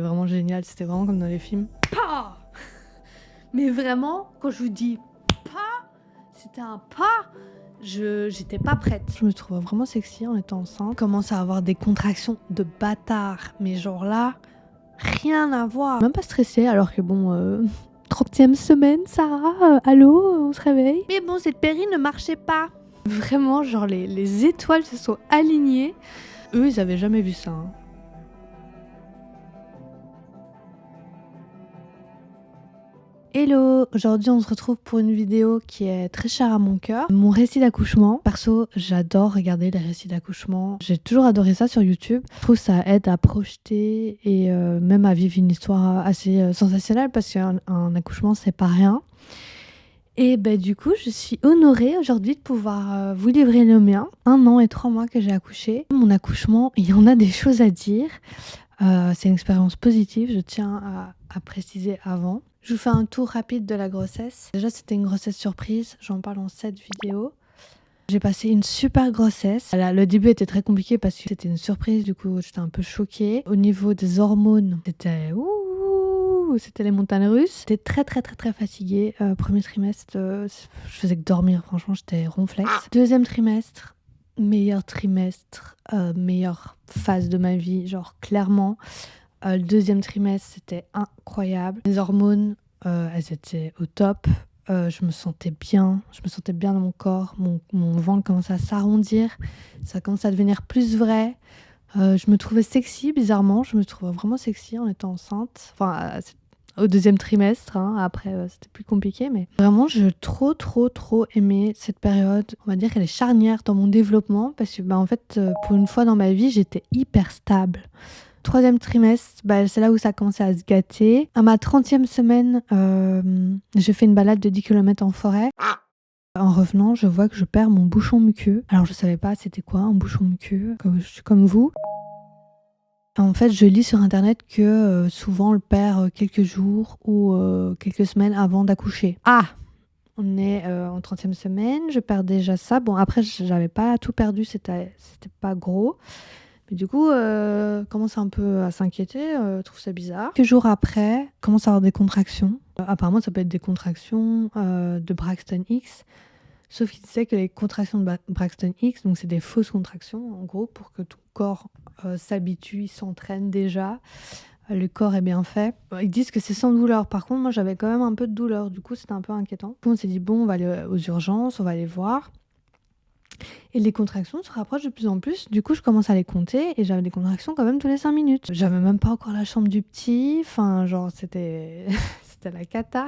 C'est vraiment génial, c'était vraiment comme dans les films. Pas. Mais vraiment, quand je vous dis pas, c'était un pas. J'étais pas prête. Je me trouvais vraiment sexy en étant enceinte. Je commence à avoir des contractions de bâtard. Mais genre là, rien à voir. Même pas stressée alors que bon... 30e semaine, Sarah, allô, on se réveille. Mais bon, cette péri ne marchait pas. Vraiment, genre les étoiles se sont alignées. Eux, ils avaient jamais vu ça. Hein. Hello, aujourd'hui on se retrouve pour une vidéo qui est très chère à mon cœur. Mon récit d'accouchement. Perso, j'adore regarder les récits d'accouchement. J'ai toujours adoré ça sur YouTube. Je trouve que ça aide à projeter et même à vivre une histoire assez sensationnelle parce qu'un accouchement c'est pas rien. Et du coup, je suis honorée aujourd'hui de pouvoir vous livrer le mien. 1 an et 3 mois que j'ai accouché. Mon accouchement, il y en a des choses à dire. C'est une expérience positive, je tiens à préciser avant. Je vous fais un tour rapide de la grossesse. Déjà, c'était une grossesse surprise, j'en parle dans cette vidéo. J'ai passé une super grossesse. Le début était très compliqué parce que c'était une surprise, du coup j'étais un peu choquée. Au niveau des hormones, c'était les montagnes russes. J'étais très fatiguée. Premier trimestre, je faisais que dormir, franchement j'étais ronflex. Deuxième trimestre, meilleur trimestre, meilleure phase de ma vie, genre clairement. Le deuxième trimestre, c'était incroyable. Les hormones, elles étaient au top. Je me sentais bien dans mon corps. Mon ventre commençait à s'arrondir. Ça commençait à devenir plus vrai. Je me trouvais sexy, bizarrement. Je me trouvais vraiment sexy en étant enceinte. Enfin, au deuxième trimestre. Hein. Après, c'était plus compliqué. Mais vraiment, j'ai trop aimé cette période. On va dire qu'elle est charnière dans mon développement. Parce que, en fait, pour une fois dans ma vie, j'étais hyper stable. Troisième trimestre, c'est là où ça a commencé à se gâter. À ma 30e semaine, j'ai fait une balade de 10 km en forêt. En revenant, je vois que je perds mon bouchon muqueux. Alors je savais pas c'était quoi un bouchon muqueux, je suis comme vous. En fait, je lis sur internet que souvent on le perd quelques jours ou quelques semaines avant d'accoucher. Ah! On est en 30e semaine, je perds déjà ça. Bon, après, j'avais pas tout perdu, c'était pas gros. Mais du coup, commence un peu à s'inquiéter, trouve ça bizarre. Quelques jours après, commence à avoir des contractions. Apparemment, ça peut être des contractions de Braxton Hicks. Sauf qu'il disait que les contractions de Braxton Hicks, donc c'est des fausses contractions, en gros, pour que ton corps s'habitue, il s'entraîne déjà. Le corps est bien fait. Ils disent que c'est sans douleur. Par contre, moi, j'avais quand même un peu de douleur. Du coup, c'était un peu inquiétant. On s'est dit, bon, on va aller aux urgences, on va aller voir. Et les contractions se rapprochent de plus en plus. Du coup, je commence à les compter et j'avais des contractions quand même tous les 5 minutes. J'avais même pas encore la chambre du petit. Enfin, genre, c'était la cata.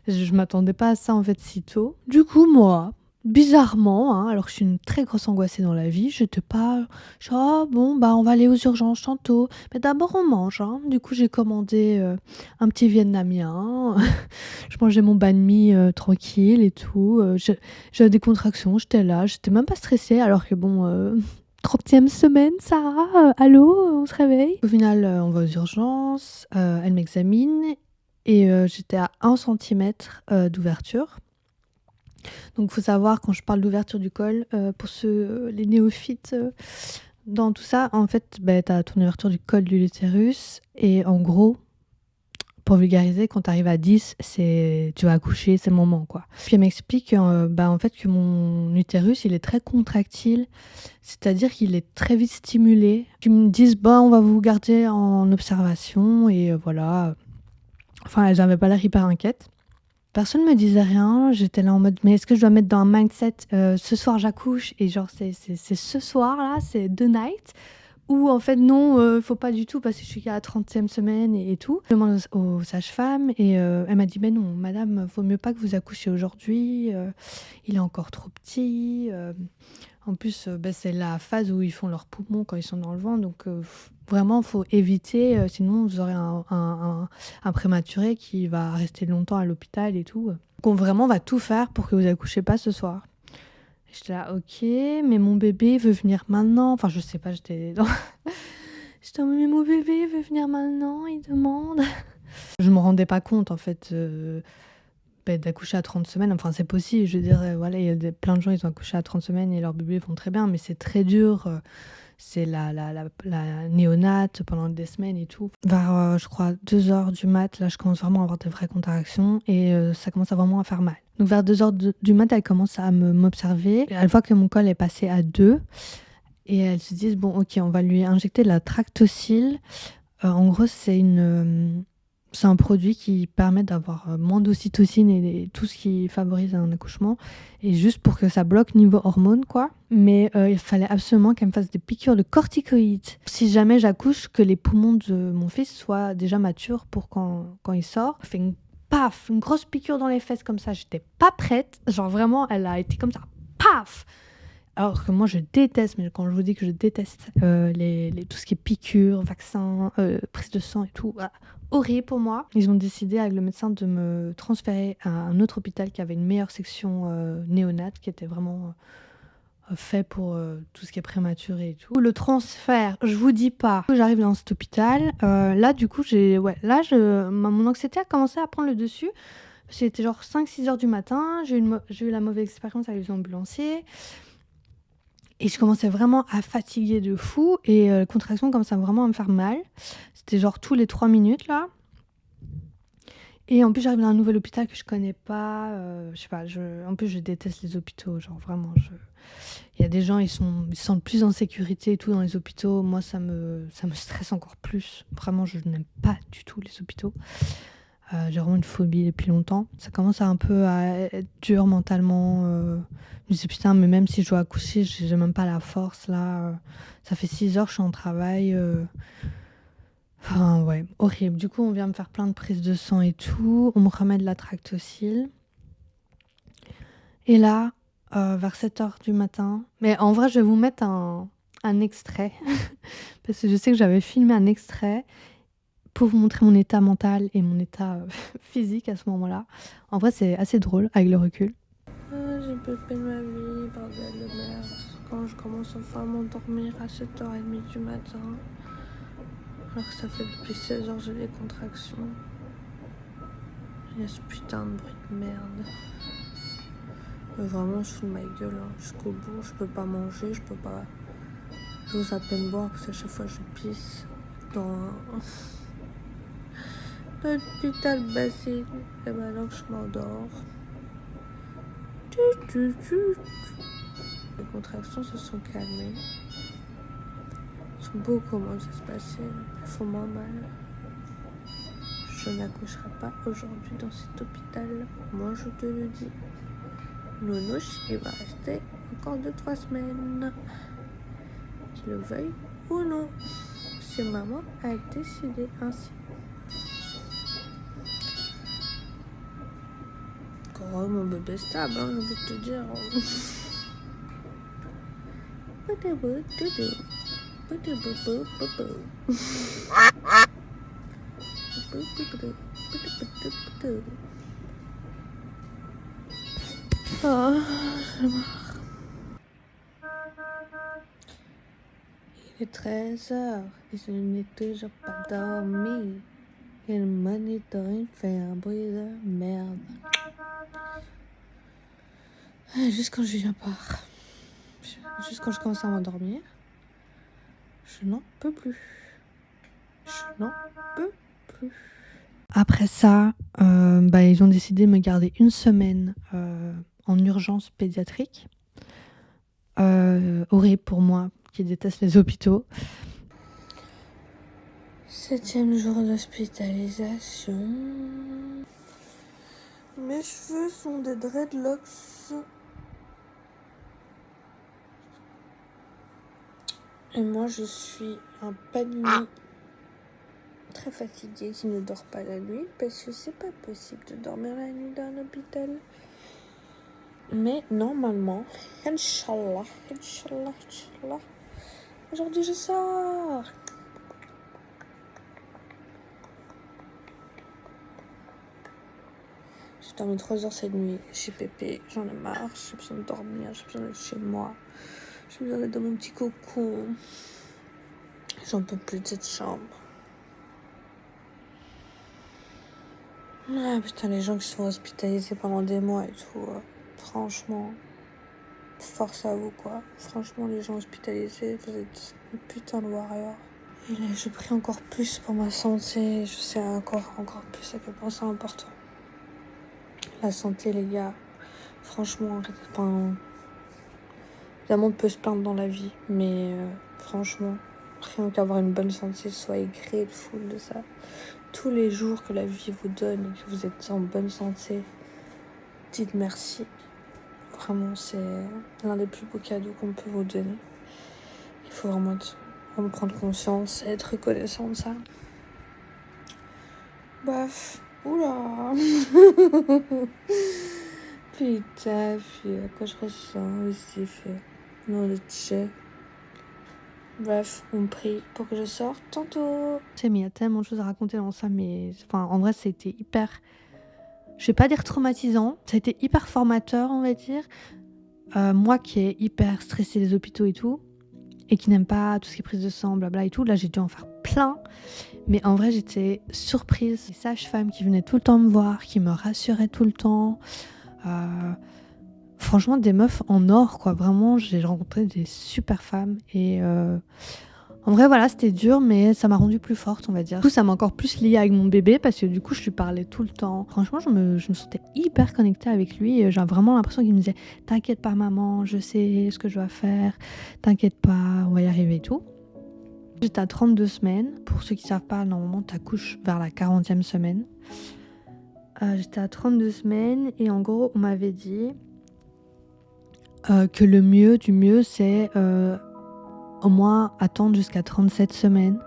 Je m'attendais pas à ça, en fait, si tôt. Du coup, moi, bizarrement, hein, alors que je suis une très grosse angoissée dans la vie, j'étais pas... Genre, bon, on va aller aux urgences tantôt. Mais d'abord, on mange. Hein. Du coup, j'ai commandé un petit vietnamien. Je mangeais mon banh mi tranquille et tout. J'avais des contractions, j'étais là. J'étais même pas stressée, alors que bon... 30e semaine, Sarah, allô, on se réveille. Au final, on va aux urgences, elle m'examine et j'étais à 1 centimètre d'ouverture. Donc il faut savoir, quand je parle d'ouverture du col, pour les néophytes dans tout ça, en fait, tu as ton ouverture du col de l'utérus et en gros, pour vulgariser, quand tu arrives à 10, tu vas accoucher, c'est le moment, quoi. Puis elle m'explique en fait que mon utérus, il est très contractile, c'est-à-dire qu'il est très vite stimulé. Ils me disent, on va vous garder en observation et voilà. Enfin, elles n'avaient pas l'air hyper inquiètes. Personne ne me disait rien, j'étais là en mode, mais est-ce que je dois mettre dans un mindset, ce soir j'accouche et genre c'est ce soir-là, c'est the night. Ou en fait non, faut pas du tout parce que je suis à la 30e semaine et tout. Je demande aux sages-femmes et elle m'a dit non madame, faut mieux pas que vous accouchiez aujourd'hui, il est encore trop petit. En plus c'est la phase où ils font leurs poumons quand ils sont dans le ventre, donc vraiment faut éviter, sinon vous aurez un prématuré qui va rester longtemps à l'hôpital et tout. Donc on va tout faire pour que vous accouchez pas ce soir. J'étais là, ok, mais mon bébé veut venir maintenant. Enfin, je sais pas, j'étais là, mais mon bébé veut venir maintenant, il demande. Je me rendais pas compte, en fait, d'accoucher à 30 semaines. Enfin, c'est possible, je veux dire, voilà, il y a plein de gens, ils ont accouché à 30 semaines et leurs bébés vont très bien, mais c'est très dur. c'est la néonate pendant des semaines et tout. Vers, je crois, 2 heures du mat, là, je commence vraiment à avoir des vraies contractions et ça commence à vraiment à faire mal. Donc vers 2 heures du mat, elle commence à m'observer. Elle voit que mon col est passé à 2 et elles se disent, bon, ok, on va lui injecter de la Tractocil. En gros, c'est un produit qui permet d'avoir moins d'ocytocine et tout ce qui favorise un accouchement. Et juste pour que ça bloque niveau hormones, quoi. Mais il fallait absolument qu'elle me fasse des piqûres de corticoïdes. Si jamais j'accouche, que les poumons de mon fils soient déjà matures pour quand il sort. Fait une grosse piqûre dans les fesses comme ça. J'étais pas prête. Genre vraiment, elle a été comme ça. Paf! Alors que moi, je déteste, mais quand je vous dis que je déteste tout ce qui est piqûres, vaccins, prise de sang et tout, voilà. Horrible pour moi. Ils ont décidé avec le médecin de me transférer à un autre hôpital qui avait une meilleure section néonate, qui était vraiment fait pour tout ce qui est prématuré et tout. Le transfert, je vous dis pas. J'arrive dans cet hôpital. Là, du coup, mon anxiété a commencé à prendre le dessus. C'était genre 5-6 heures du matin. J'ai eu la mauvaise expérience avec les ambulanciers. Et je commençais vraiment à fatiguer de fou. Et les contractions commençaient vraiment à me faire mal. C'était genre tous les 3 minutes, là. Et en plus, j'arrive dans un nouvel hôpital que je connais pas. Je sais pas, en plus, je déteste les hôpitaux. Genre vraiment, il y a des gens, ils se sentent plus en sécurité et tout dans les hôpitaux. Moi, ça me stresse encore plus. Vraiment, je n'aime pas du tout les hôpitaux. J'ai vraiment une phobie depuis longtemps. Ça commence un peu à être dur mentalement. Je me dis putain, mais même si je dois accoucher, j'ai même pas la force là. Ça fait 6 heures que je suis en travail. Enfin ouais, horrible. Du coup, on vient me faire plein de prises de sang et tout. On me remet de la Tractocil. Et là, vers 7 heures du matin... Mais en vrai, je vais vous mettre un extrait. Parce que je sais que j'avais filmé un extrait pour vous montrer mon état mental et mon état physique à ce moment-là. En vrai, c'est assez drôle avec le recul. J'ai pépé ma vie, bordel de merde. Quand je commence enfin à m'endormir à 7h30 du matin, alors que ça fait depuis 16 heures que j'ai des contractions. Il y a ce putain de bruit de merde. Vraiment, je fous de ma gueule hein. Jusqu'au bout. Je peux pas manger, je peux pas. J'ose à peine boire parce qu'à chaque fois je pisse dans l'hôpital bassine. Et maintenant que je m'endors. Les contractions se sont calmées. Elles sont beaucoup moins espacées. Elles font moins mal. Je n'accoucherai pas aujourd'hui dans cet hôpital. Moi, je te le dis. Nounouche, il va rester encore 2-3 semaines. Qu'il le veuille ou non. Si maman a décidé ainsi. Oh, mon bébé stable, hein, je vais te dire. Oh, je marre. Il est 13h et je n'ai toujours pas dormi. Et le monitoring fait un bruit de merde. Juste quand Julien part. Juste quand je commence à m'endormir. Je n'en peux plus. Je n'en peux plus. Après ça, ils ont décidé de me garder une semaine en urgence pédiatrique. Horrible pour moi qui déteste les hôpitaux. 7e jour d'hospitalisation. Mes cheveux sont des dreadlocks. Et moi, je suis un panini très fatigué qui ne dort pas la nuit parce que c'est pas possible de dormir la nuit dans un hôpital. Mais normalement, Inch'Allah, aujourd'hui je sors. J'ai dormi 3 heures cette nuit, j'ai pépé, j'en ai marre, j'ai besoin de dormir, j'ai besoin d'être chez moi. J'ai besoin d'être dans mon petit cocon. J'en peux plus de cette chambre. Ah putain, les gens qui sont hospitalisés pendant des mois et tout, franchement. Force à vous, quoi. Franchement, les gens hospitalisés, vous êtes une putain de warrior. Et là, je prie encore plus pour ma santé. Je sais encore plus à quel point c'est important. La santé, les gars. Franchement, enfin, évidemment, on peut se plaindre dans la vie, mais franchement, rien qu'avoir une bonne santé, soyez grateful de ça. Tous les jours que la vie vous donne et que vous êtes en bonne santé, dites merci. Vraiment, c'est l'un des plus beaux cadeaux qu'on peut vous donner. Il faut vraiment prendre conscience et être reconnaissant de ça. Bref, oula. Putain, à quoi je ressens ici, fait. Non, le tché. Bref, on prie pour que je sorte tantôt. Tu sais, mais il y a tellement de choses à raconter dans ça, mais enfin, en vrai, c'était hyper. Je vais pas dire traumatisant, ça a été hyper formateur, on va dire. Moi qui est hyper stressée des hôpitaux et tout, et qui n'aime pas tout ce qui est prise de sang, blabla et tout, là j'ai dû en faire plein. Mais en vrai, j'étais surprise. Les sages-femmes qui venaient tout le temps me voir, qui me rassuraient tout le temps. Franchement, des meufs en or, quoi. Vraiment, j'ai rencontré des super femmes. Et en vrai, voilà, c'était dur, mais ça m'a rendue plus forte, on va dire. Du coup, ça m'a encore plus liée avec mon bébé, parce que du coup, je lui parlais tout le temps. Franchement, je me sentais hyper connectée avec lui. Et j'ai vraiment l'impression qu'il me disait « T'inquiète pas, maman, je sais ce que je dois faire. T'inquiète pas, on va y arriver et tout. » J'étais à 32 semaines. Pour ceux qui ne savent pas, normalement, t'accouches vers la 40e semaine. J'étais à 32 semaines et en gros, on m'avait dit que le mieux du mieux, c'est au moins attendre jusqu'à 37 semaines.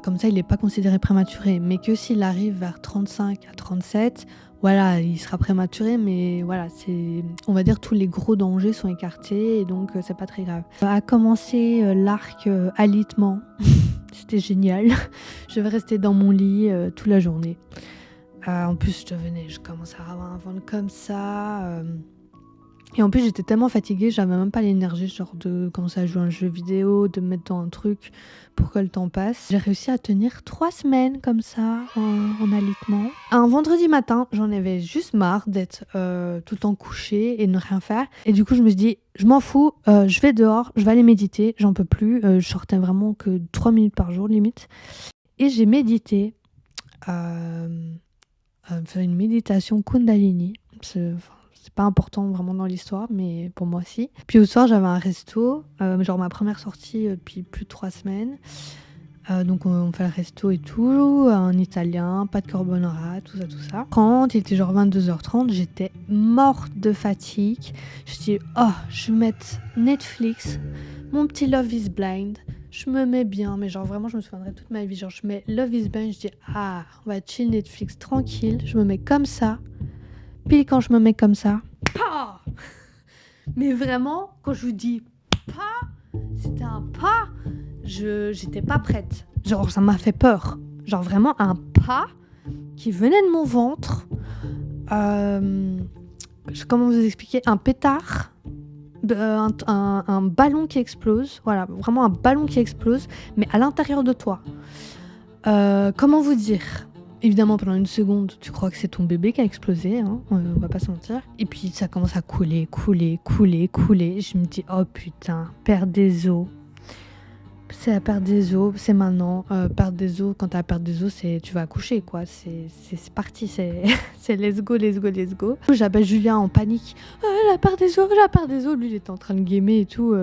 Comme ça, il n'est pas considéré prématuré. Mais que s'il arrive vers 35 à 37, voilà, il sera prématuré. Mais voilà, on va dire tous les gros dangers sont écartés et donc c'est pas très grave. A commencé l'arc alitement. C'était génial. Je vais rester dans mon lit toute la journée. En plus, je commençais à avoir un ventre comme ça. Et en plus, j'étais tellement fatiguée, j'avais même pas l'énergie genre de commencer à jouer à un jeu vidéo, de me mettre dans un truc pour que le temps passe. J'ai réussi à tenir 3 semaines comme ça en alitement. Un vendredi matin, j'en avais juste marre d'être tout le temps couchée et de ne rien faire. Et du coup, je me suis dit, je m'en fous, je vais dehors, je vais aller méditer, j'en peux plus. Je sortais vraiment que 3 minutes par jour limite. Et j'ai médité, faire une méditation Kundalini. C'est pas important vraiment dans l'histoire, mais pour moi si. Puis au soir, j'avais un resto, genre ma première sortie depuis plus de 3 semaines. Donc on fait le resto et tout, en italien, pas de carbonara, tout ça. Quand il était genre 22h30, j'étais morte de fatigue. Je dis, oh, je vais mettre Netflix, mon petit Love is Blind. Je me mets bien, mais genre vraiment, je me souviendrai toute ma vie. Genre, je mets Love is Blind, je dis, ah, on va chill Netflix tranquille. Je me mets comme ça. Puis quand je me mets comme ça, pas. Mais vraiment, quand je vous dis pas, c'était un pas. J'étais pas prête. Genre, ça m'a fait peur. Genre vraiment un pas qui venait de mon ventre. Comment vous expliquer? Un pétard. Un ballon qui explose. Voilà, vraiment un ballon qui explose, mais à l'intérieur de toi. Comment vous dire? Évidemment, pendant une seconde, tu crois que c'est ton bébé qui a explosé, hein, on va pas se mentir. Et puis ça commence à couler. Je me dis, oh putain, perdre des os. C'est la perte des os, c'est maintenant. Perdre des os, quand t'as la perte des os, tu vas accoucher, quoi. C'est parti, c'est let's go. J'appelle Julien en panique. La perte des os. Lui, il était en train de gamer et tout.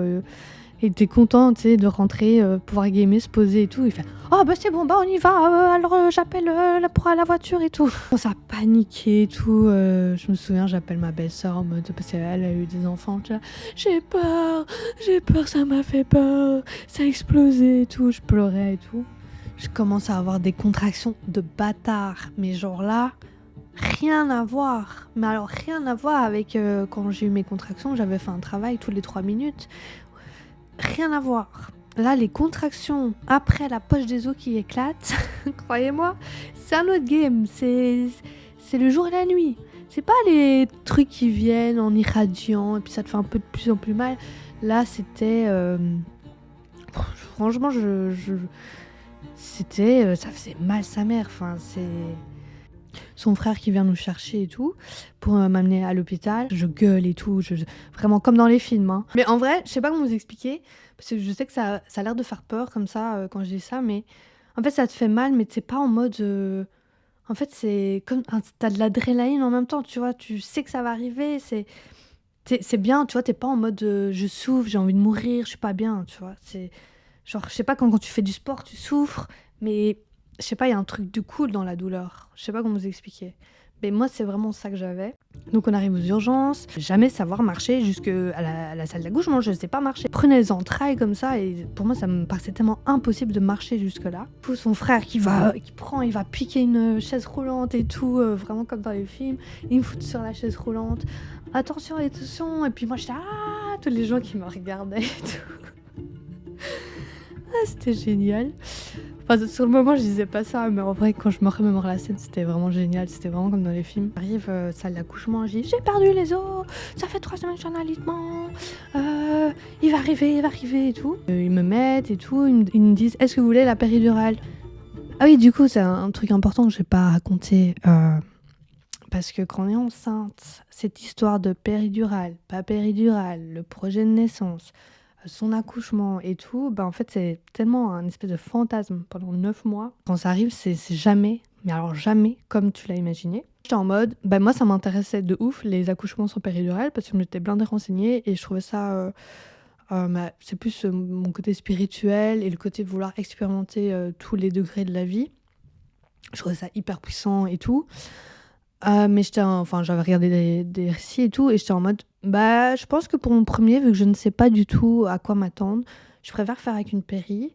Il était content, tu sais, de rentrer, pouvoir gamer, se poser et tout. Il fait « Oh, bah c'est bon, bah on y va, alors j'appelle pour la voiture et tout. » On s'est paniqué et tout. Je me souviens, j'appelle ma belle-sœur en mode, parce qu'elle a eu des enfants. J'ai peur, ça m'a fait peur. Ça a explosé et tout. Je pleurais et tout. Je commence à avoir des contractions de bâtard. Mais genre là, rien à voir. Mais alors, rien à voir avec quand j'ai eu mes contractions. J'avais fait un travail tous les 3 minutes. Rien à voir. Là, les contractions après la poche des os qui éclate, croyez-moi, c'est un autre game. C'est le jour et la nuit. C'est pas les trucs qui viennent en irradiant et puis ça te fait un peu de plus en plus mal. Là, c'était... franchement, c'était... ça faisait mal sa mère. Enfin, c'est... son frère qui vient nous chercher et tout, pour m'amener à l'hôpital. Je gueule et tout, vraiment comme dans les films. Hein. Mais en vrai, je sais pas comment vous expliquer, parce que je sais que ça a l'air de faire peur comme ça quand je dis ça, mais en fait, ça te fait mal, mais c'est pas en mode... En fait, c'est comme... T'as de l'adrénaline en même temps, tu vois, tu sais que ça va arriver, c'est bien, tu vois, t'es pas en mode je souffre, j'ai envie de mourir, je suis pas bien, tu vois. C'est genre, je sais pas, quand tu fais du sport, tu souffres, mais je sais pas, il y a un truc de cool dans la douleur. Je sais pas comment vous expliquer. Mais moi, c'est vraiment ça que j'avais. Donc, on arrive aux urgences. Jamais savoir marcher jusqu'à la salle d'accouchement. Je sais pas marcher. Prenez les entrailles comme ça. Et pour moi, ça me paraissait tellement impossible de marcher jusque-là. Il faut son frère il va piquer une chaise roulante et tout. Vraiment comme dans les films. Il me fout sur la chaise roulante. Attention, attention. Et puis moi, j'étais tous les gens qui me regardaient et tout. C'était génial. Enfin, sur le moment, je disais pas ça, mais en vrai, quand je me remémore la scène, c'était vraiment génial. C'était vraiment comme dans les films. J'arrive, salle d'accouchement, je dis j'ai perdu les os, ça fait 3 semaines que je suis en alitement, il va arriver et tout. Ils me mettent et tout, ils me disent est-ce que vous voulez la péridurale? Ah oui, du coup, c'est un truc important que j'ai pas raconté. Parce que quand on est enceinte, cette histoire de péridurale, pas péridurale, le projet de naissance, son accouchement et tout, en fait, c'est tellement un espèce de fantasme pendant 9 mois. Quand ça arrive, c'est jamais, mais alors jamais comme tu l'as imaginé. J'étais en mode, moi, ça m'intéressait de ouf, les accouchements sans péridurale, parce que je m'étais blindée renseignée et je trouvais ça... c'est plus mon côté spirituel et le côté de vouloir expérimenter tous les degrés de la vie. Je trouvais ça hyper puissant et tout. Mais j'avais regardé des récits et tout, et j'étais en mode, je pense que pour mon premier, vu que je ne sais pas du tout à quoi m'attendre, je préfère faire avec une péri.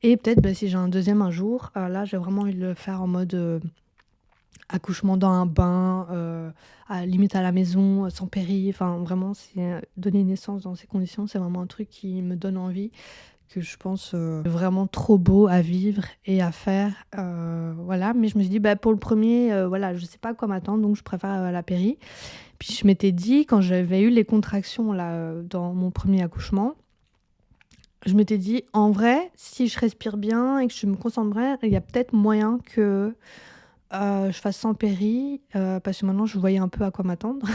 Et peut-être, si j'ai un deuxième un jour, là, j'ai vraiment envie de le faire en mode accouchement dans un bain, limite à la maison, sans péri. Enfin, vraiment, donner naissance dans ces conditions, c'est vraiment un truc qui me donne envie, que je pense vraiment trop beau à vivre et à faire. Voilà, mais je me suis dit, pour le premier, je sais pas à quoi m'attendre, donc je préfère la péri. Puis je m'étais dit, quand j'avais eu les contractions là, dans mon premier accouchement, je m'étais dit, en vrai, si je respire bien et que je me concentre bien, il y a peut-être moyen que je fasse sans péri, parce que maintenant je voyais un peu à quoi m'attendre.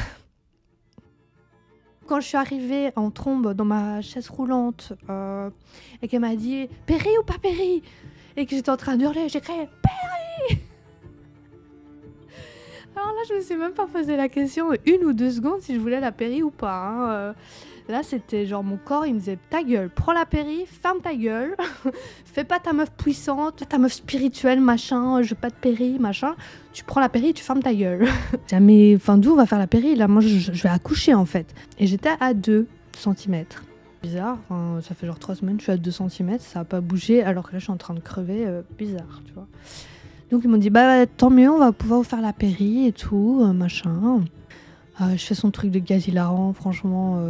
Quand je suis arrivée en trombe dans ma chaise roulante et qu'elle m'a dit « Péri ou pas péri ?» et que j'étais en train d'hurler, j'ai crié « Péri !» Alors là, je me suis même pas posé la question 1 ou 2 secondes si je voulais la péri ou pas. Hein. Là, c'était genre mon corps, il me disait « Ta gueule, prends la péri, ferme ta gueule, fais pas ta meuf puissante, ta meuf spirituelle, machin, je veux pas de péri, machin. Tu prends la péri, tu fermes ta gueule. » Mais d'où on va faire la péri? Là, moi, je vais accoucher en fait. Et j'étais à 2 cm. Bizarre, ça fait genre 3 semaines, je suis à 2 cm, ça a pas bougé alors que là, je suis en train de crever. Bizarre, tu vois. Donc, ils m'ont dit tant mieux, on va pouvoir vous faire la péri et tout, machin. Je fais son truc de gaz hilarant, franchement.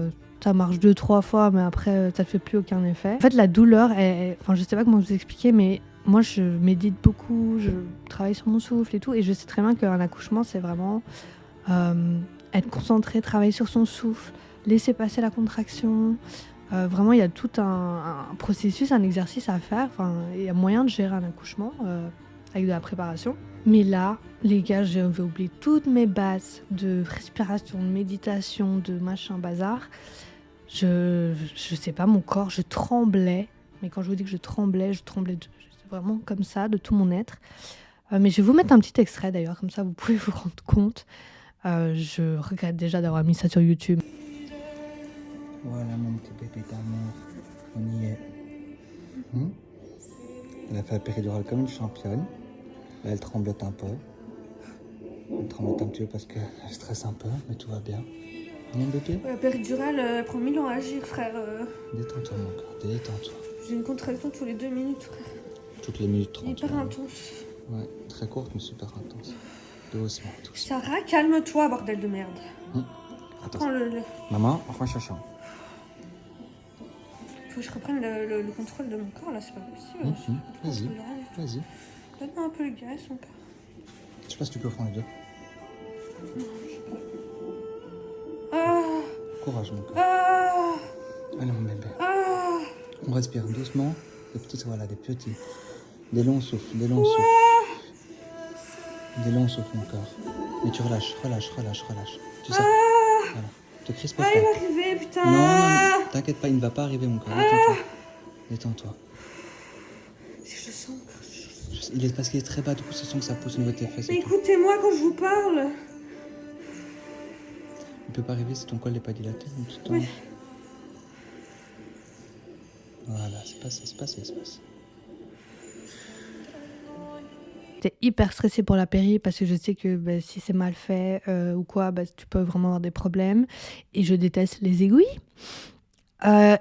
Ça marche 2-3 fois, mais après, ça ne fait plus aucun effet. En fait, la douleur, je sais pas comment vous expliquer, mais moi, je médite beaucoup, je travaille sur mon souffle et tout, et je sais très bien qu'un accouchement, c'est vraiment être concentré, travailler sur son souffle, laisser passer la contraction. Vraiment, il y a tout un processus, un exercice à faire. Il y a moyen de gérer un accouchement avec de la préparation. Mais là, les gars, j'avais oublié toutes mes bases de respiration, de méditation, de machin bazar. Je sais pas, mon corps, je tremblais. Mais quand je vous dis que je tremblais vraiment comme ça, de tout mon être. Mais je vais vous mettre un petit extrait d'ailleurs, comme ça vous pouvez vous rendre compte. Je regrette déjà d'avoir mis ça sur YouTube. Voilà mon petit bébé d'amour, on y est. Elle a fait la péridurale comme une championne. Là, elle tremblote un peu. Elle tremblote un petit peu parce qu'elle stresse un peu, mais tout va bien. Mon bébé? La péridurale, elle prend 1000 ans à agir, frère. Détends-toi, mon cœur, détends-toi. J'ai une contraction tous les 2 minutes, frère. Toutes les minutes 30. Hyper intense. Ouais, très courte, mais super intense. Doucement, doucement. Sarah, calme-toi, bordel de merde. Attends. Prends le... Maman, enfin cherchant. Faut que je reprenne le contrôle de mon corps, là, c'est pas possible. Vas-y. Donne-moi un peu le gaz, mon père. Je sais pas si tu peux prendre les deux. Non, je sais pas. Ah, Courage, mon cœur. ah, Allez, mon bébé. ah. On respire doucement. Des petits. Des longs souffles, Il est long sauf mon corps. Mais tu relâches. Tu sais. Voilà. Te crispe pas. Il va arriver, putain. Non, t'inquiète pas, il ne va pas arriver mon corps. Détends-toi. Si je le sens. Il est parce qu'il est très bas, du coup, ce son que ça pousse au niveau de tes fesses. Mais écoutez-moi quand je vous parle. Il peut pas arriver si ton col n'est pas dilaté. Donc tu t'en... Oui. Voilà, c'est passé. J'étais hyper stressée pour la péri parce que je sais que si c'est mal fait ou quoi, tu peux vraiment avoir des problèmes. Et je déteste les aiguilles.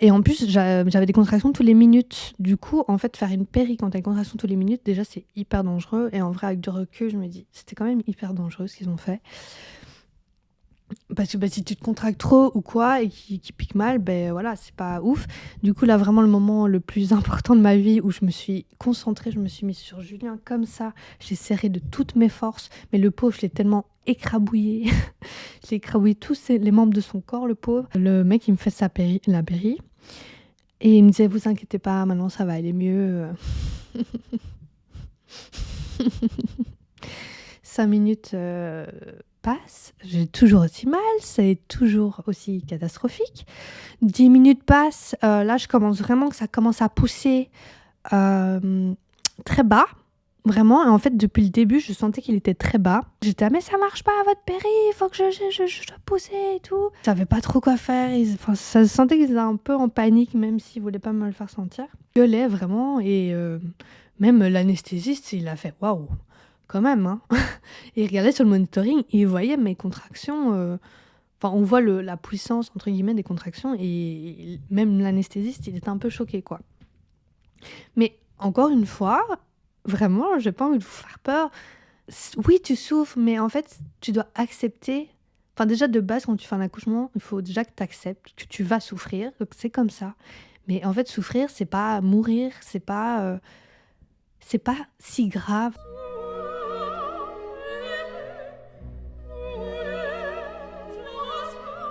Et en plus, j'avais des contractions toutes les minutes. Du coup, en fait, faire une péri quand t'as une contraction toutes les minutes, déjà, c'est hyper dangereux. Et en vrai, avec du recul, je me dis, c'était quand même hyper dangereux ce qu'ils ont fait. Parce que si tu te contractes trop ou quoi et qui pique mal, voilà, c'est pas ouf. Du coup, là, vraiment, le moment le plus important de ma vie où je me suis concentrée, je me suis mise sur Julien comme ça. J'ai serré de toutes mes forces. Mais le pauvre, je l'ai tellement écrabouillé. J'ai écrabouillé tous les membres de son corps, le pauvre. Le mec, il me fait la péri. Et il me disait, vous inquiétez pas, maintenant ça va aller mieux. 5 minutes passent, j'ai toujours aussi mal, c'est toujours aussi catastrophique. 10 minutes passent, là je commence vraiment que ça commence à pousser très bas. Vraiment, et en fait, depuis le début, je sentais qu'il était très bas. J'étais, mais ça marche pas, votre péri, il faut que je dois pousser et tout. Je savais pas trop quoi faire. Ça se sentait qu'ils étaient un peu en panique, même s'ils voulaient pas me le faire sentir. Je gueulais vraiment, et même l'anesthésiste, il a fait waouh, quand même. Hein. Il regardait sur le monitoring, il voyait mes contractions. On voit la puissance, entre guillemets, des contractions, et même l'anesthésiste, il était un peu choqué, quoi. Mais encore une fois, vraiment, j'ai pas envie de vous faire peur. Oui, tu souffres, mais en fait, tu dois accepter. Enfin, déjà, de base, quand tu fais un accouchement, il faut déjà que tu acceptes que tu vas souffrir. Donc, c'est comme ça. Mais en fait, souffrir, c'est pas mourir, c'est pas si grave.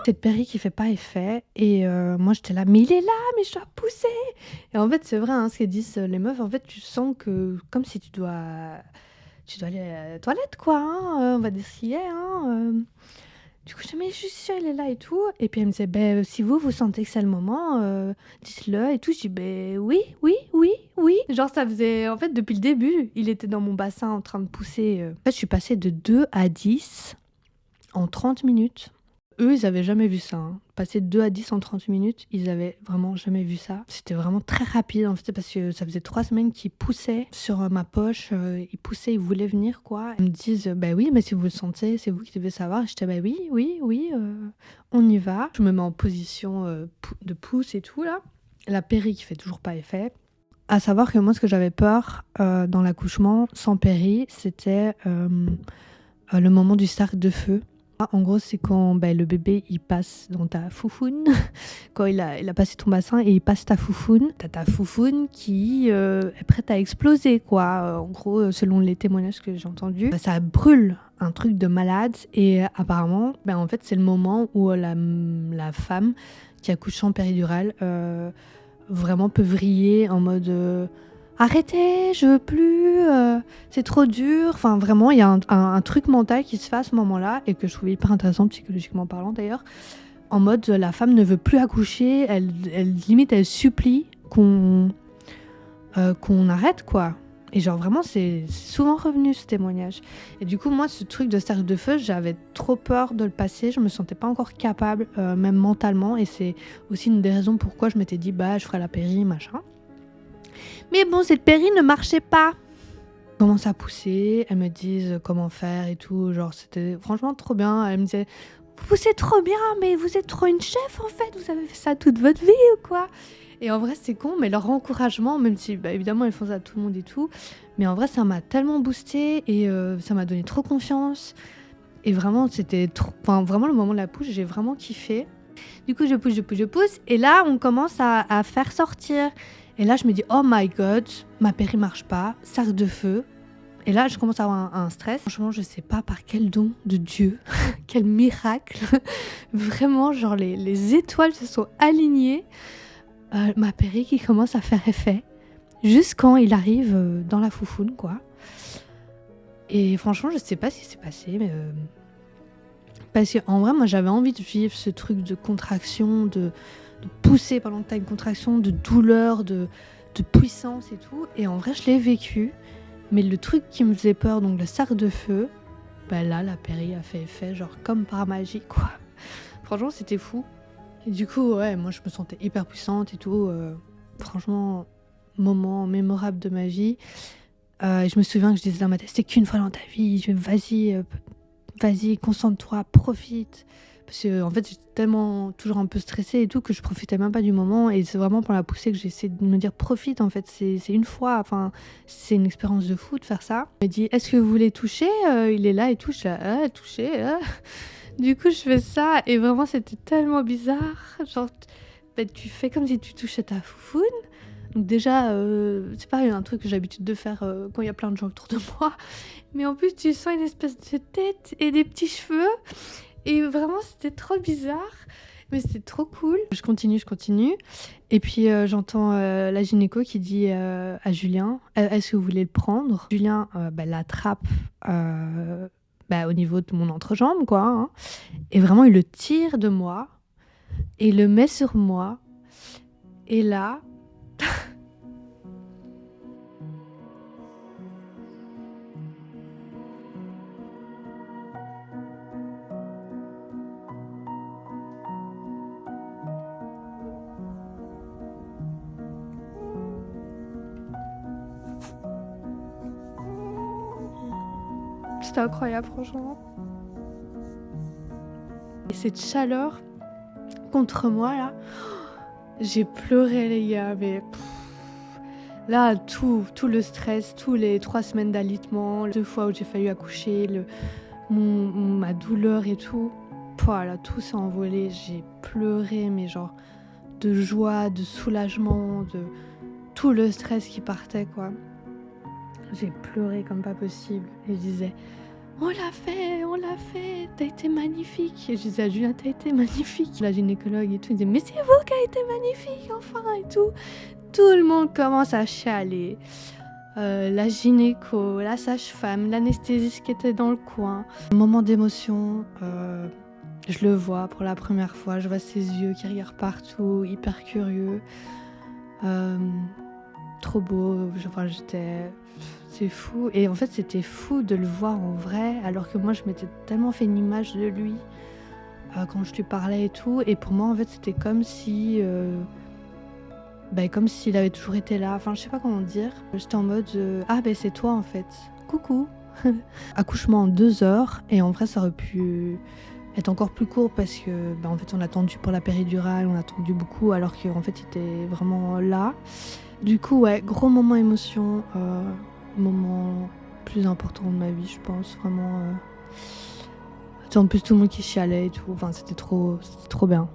Cette péri qui fait pas effet et moi j'étais là, mais il est là, mais je dois pousser. Et en fait c'est vrai, hein, ce qu'elles disent les meufs, en fait tu sens que comme si tu dois aller à la toilette quoi, hein, on va dire ce qu'il y a. Hein, Du coup je dis mais je suis sûre il est là et tout. Et puis elle me disait, si vous sentez que c'est le moment, dites-le et tout. Je dis oui. Genre ça faisait, en fait depuis le début, il était dans mon bassin en train de pousser. En fait je suis passée de 2 à 10 en 30 minutes. Eux, ils avaient jamais vu ça. Hein. Passer de 2 à 10 en 30 minutes, ils avaient vraiment jamais vu ça. C'était vraiment très rapide, en fait, parce que ça faisait 3 semaines qu'ils poussaient sur ma poche. Ils poussaient, ils voulaient venir, quoi. Ils me disent, oui, mais si vous le sentez, c'est vous qui devez savoir. J'étais, oui, on y va. Je me mets en position de pouce et tout, là. La péri qui fait toujours pas effet. À savoir que moi, ce que j'avais peur dans l'accouchement sans péri, c'était le moment du cercle de feu. En gros, c'est quand le bébé il passe dans ta foufoune, quand il a passé ton bassin et il passe ta foufoune. T'as ta foufoune qui est prête à exploser, quoi. En gros, selon les témoignages que j'ai entendus, ça brûle, un truc de malade. Et apparemment, en fait, c'est le moment où la femme qui accouche sans péridurale vraiment peut vriller en mode arrêtez, je veux plus, c'est trop dur. Enfin, vraiment, il y a un truc mental qui se fait à ce moment-là et que je trouvais hyper intéressant, psychologiquement parlant d'ailleurs. En mode, la femme ne veut plus accoucher, elle limite, elle supplie qu'on arrête, quoi. Et genre, vraiment, c'est souvent revenu ce témoignage. Et du coup, moi, ce truc de cercle de feu, j'avais trop peur de le passer. Je me sentais pas encore capable, même mentalement. Et c'est aussi une des raisons pourquoi je m'étais dit, je ferai la péri, machin. Mais bon, cette péri ne marchait pas. Je commence à pousser, elles me disent comment faire et tout. Genre, c'était franchement trop bien. Elles me disaient, vous poussez trop bien, mais vous êtes trop une chef en fait. Vous avez fait ça toute votre vie ou quoi? Et en vrai, c'est con, mais leur encouragement, même si évidemment, elles font ça à tout le monde et tout. Mais en vrai, ça m'a tellement boosté et ça m'a donné trop confiance. Et vraiment, c'était trop. Enfin, vraiment, le moment de la pousse, j'ai vraiment kiffé. Du coup, je pousse. Et là, on commence à faire sortir. Et là, je me dis, oh my god, ma péri marche pas, cercle de feu. Et là, je commence à avoir un stress. Franchement, je sais pas par quel don de Dieu, quel miracle. Vraiment, genre les étoiles se sont alignées. Ma péri qui commence à faire effet. Juste quand il arrive dans la foufoune, quoi. Et franchement, je sais pas ce qui s'est passé, mais parce qu'en vrai, moi, j'avais envie de vivre ce truc de contraction, de pousser pendant que t'as une contraction, de douleur, de puissance et tout. Et en vrai, je l'ai vécu. Mais le truc qui me faisait peur, donc le cercle de feu, bah là, la péri a fait effet, genre comme par magie, quoi. Franchement, c'était fou. Et du coup, ouais, moi, je me sentais hyper puissante et tout. Franchement, moment mémorable de ma vie. Je me souviens que je disais dans ma tête, c'est qu'une fois dans ta vie, vas-y, concentre-toi, profite. Parce que en fait, j'étais tellement toujours un peu stressée et tout que je profitais même pas du moment. Et c'est vraiment pour la pousser que j'ai essayé de me dire profite. En fait, c'est une fois. Enfin, c'est une expérience de fou de faire ça. Il me dit est-ce que vous voulez toucher Il est là et tout. Je suis là, toucher. Du coup, je fais ça et vraiment, c'était tellement bizarre. Genre, tu fais comme si tu touchais ta foufoune. Donc déjà, c'est pas un truc que j'ai l'habitude de faire quand il y a plein de gens autour de moi. Mais en plus, tu sens une espèce de tête et des petits cheveux. Et vraiment, c'était trop bizarre. Mais c'était trop cool. Je continue. Et puis, j'entends la gynéco qui dit à Julien, est-ce que vous voulez le prendre ? Julien l'attrape au niveau de mon entrejambe, quoi. Hein. Et vraiment, il le tire de moi. Et il le met sur moi. Et là... C'était incroyable, franchement. Et cette chaleur contre moi, là, j'ai pleuré, les gars, mais... Là, tout le stress, tous les 3 semaines d'alitement, 2 fois où j'ai failli accoucher, ma douleur et tout, là, tout s'est envolé. J'ai pleuré, mais genre, de joie, de soulagement, de tout le stress qui partait, quoi. J'ai pleuré comme pas possible. Et je disais... on l'a fait, t'as été magnifique. Et je disais à Julien, t'as été magnifique. La gynécologue et tout, il disait, mais c'est vous qui avez été magnifique, enfin, et tout. Tout le monde commence à chialer. La gynéco, la sage-femme, l'anesthésiste qui était dans le coin. Un moment d'émotion, je le vois pour la première fois. Je vois ses yeux qui regardent partout, hyper curieux. Trop beau, c'est fou. Et en fait, c'était fou de le voir en vrai, alors que moi, je m'étais tellement fait une image de lui quand je lui parlais et tout. Et pour moi, en fait, c'était comme si... comme s'il avait toujours été là. Enfin, je sais pas comment dire. J'étais en mode c'est toi, en fait. Coucou. Accouchement en 2 heures. Et en vrai, ça aurait pu être encore plus court parce que, en fait, on a attendu pour la péridurale, on a attendu beaucoup, alors qu'en fait, il était vraiment là. Du coup, ouais, gros moment émotion, moment plus important de ma vie, je pense, vraiment. En plus, tout le monde qui chialait et tout, enfin, c'était trop bien.